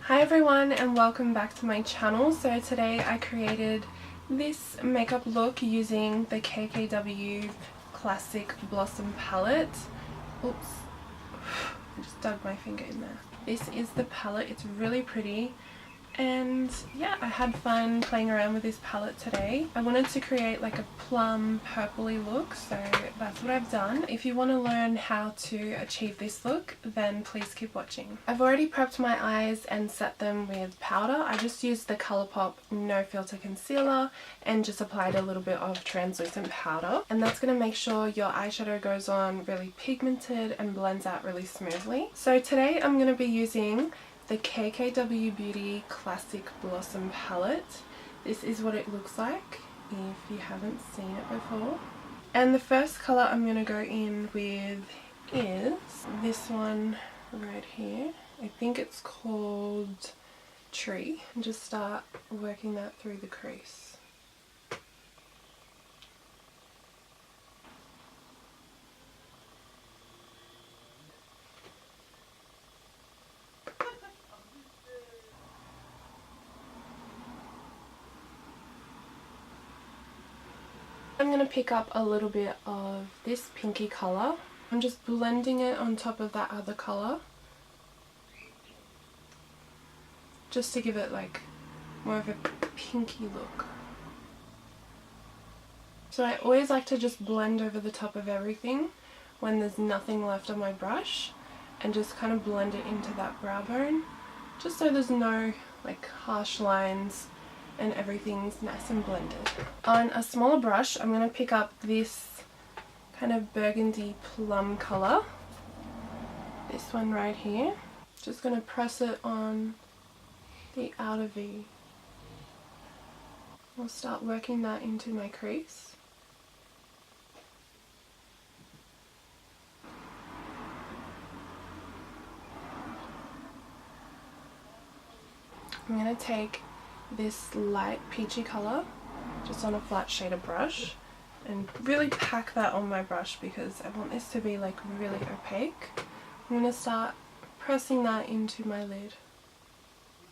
Hi everyone and welcome back to my channel. So today I created this makeup look using the KKW Classic Blossom palette. Oops, I just dug my finger in there. This is the palette. It's really pretty. And yeah, I had fun playing around with this palette today. I wanted to create like a plum purpley look, so that's what I've done. If you want to learn how to achieve this look, then please keep watching. I've already prepped my eyes and set them with powder. I just used the Colourpop No Filter Concealer and just applied a little bit of translucent powder. And that's going to make sure your eyeshadow goes on really pigmented and blends out really smoothly. So today I'm going to be using the KKW Beauty Classic Blossom palette. This is what it looks like if you haven't seen it before. And the first colour I'm going to go in with is this one right here. I think it's called Tree. And just start working that through the crease. I'm going to pick up a little bit of this pinky colour. I'm just blending it on top of that other colour, just to give it like more of a pinky look. So I always like to just blend over the top of everything when there's nothing left on my brush and just kind of blend it into that brow bone, just so there's no like harsh lines and everything's nice and blended. On a smaller brush, I'm going to pick up this kind of burgundy plum colour. This one right here. Just going to press it on the outer V. I'll start working that into my crease. I'm going to take this light peachy colour just on a flat shader brush and really pack that on my brush because I want this to be like really opaque. I'm going to start pressing that into my lid,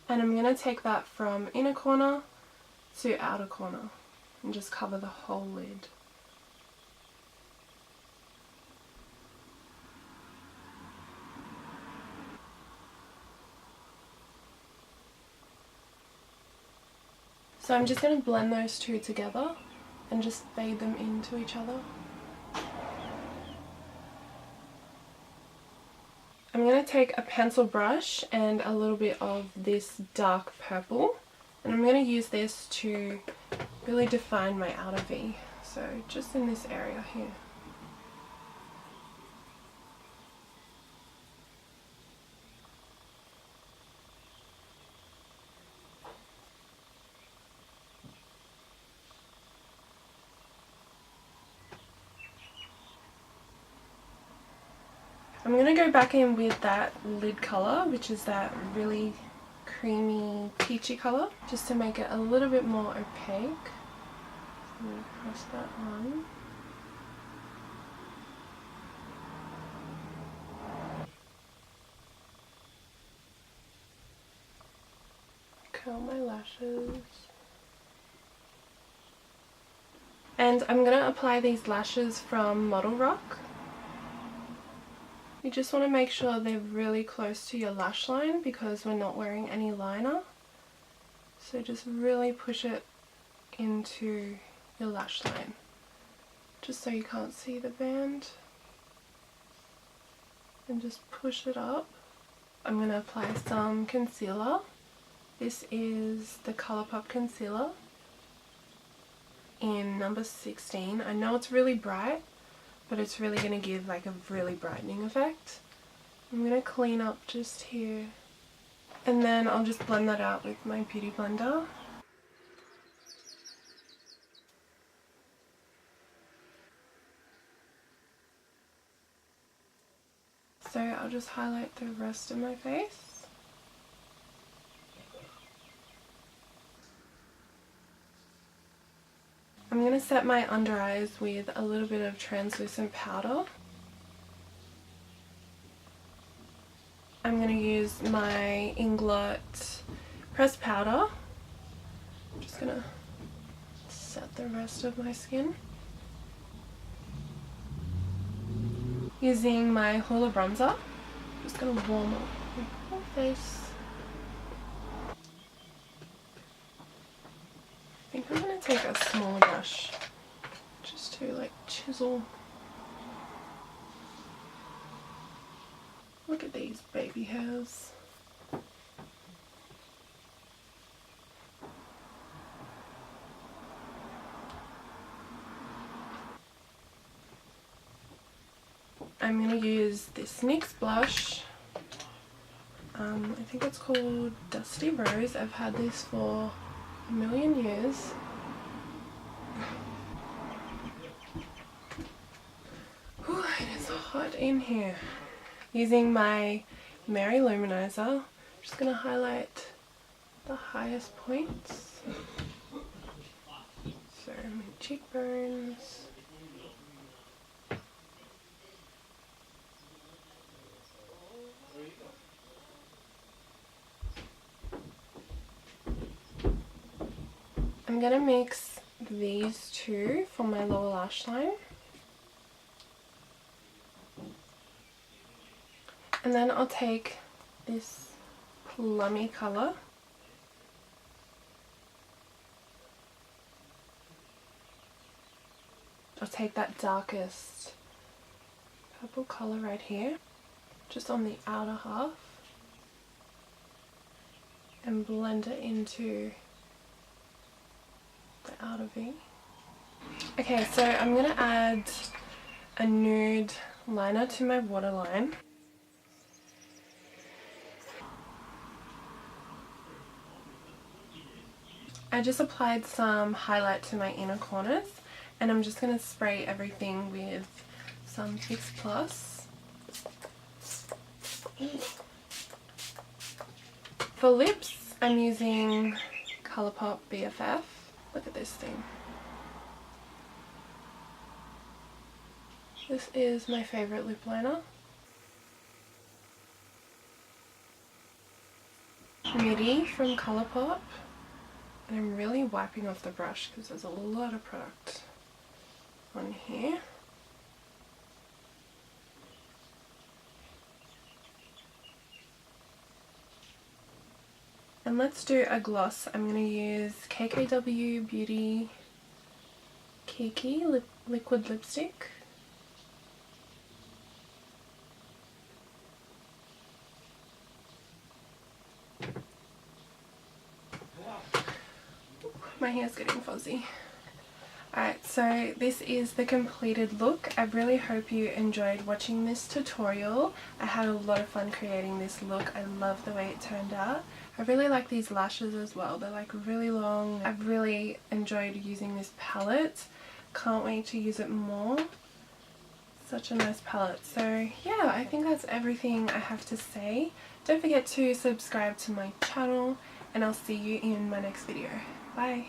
and I'm going to take that from inner corner to outer corner and just cover the whole lid. So I'm just going to blend those two together and just fade them into each other. I'm going to take a pencil brush and a little bit of this dark purple, and I'm going to use this to really define my outer V, so just in this area here. I'm going to go back in with that lid colour, which is that really creamy peachy colour, just to make it a little bit more opaque. So I'm going to press that on. Curl my lashes. And I'm going to apply these lashes from Modelrock. You just want to make sure they're really close to your lash line because we're not wearing any liner. So just really push it into your lash line, just so you can't see the band. And just push it up. I'm going to apply some concealer. This is the Colourpop concealer in number 16. I know it's really bright, but it's really going to give like a really brightening effect. I'm going to clean up just here, and then I'll just blend that out with my beauty blender. So I'll just highlight the rest of my face. I'm going to set my under eyes with a little bit of translucent powder. I'm going to use my Inglot pressed powder. I'm just going to set the rest of my skin. Using my Hoola bronzer, I'm just going to warm up my whole face. I think I'm going to take a smaller brush just to like chisel. Look at these baby hairs. I'm going to use this NYX blush. I think it's called Dusty Rose. I've had this for a million years. Ooh, it is hot in here. Using my Mary Luminizer, I'm just going to highlight the highest points. So my cheekbones. I'm going to mix these two for my lower lash line. And then I'll take this plummy colour. I'll take that darkest purple colour right here, just on the outer half, and blend it into the outer V. Okay, so I'm going to add a nude liner to my waterline. I just applied some highlight to my inner corners, and I'm just going to spray everything with some Fix Plus. For lips, I'm using Colourpop BFF. Look at this thing. This is my favourite lip liner. Midi from Colourpop. And I'm really wiping off the brush because there's a lot of product on here. And let's do a gloss. I'm going to use KKW Beauty Kiki liquid lipstick. My hair's getting fuzzy. Alright, so this is the completed look. I really hope you enjoyed watching this tutorial. I had a lot of fun creating this look. I love the way it turned out. I really like these lashes as well. They're like really long. I've really enjoyed using this palette. Can't wait to use it more. Such a nice palette. So yeah, I think that's everything I have to say. Don't forget to subscribe to my channel, and I'll see you in my next video. Bye.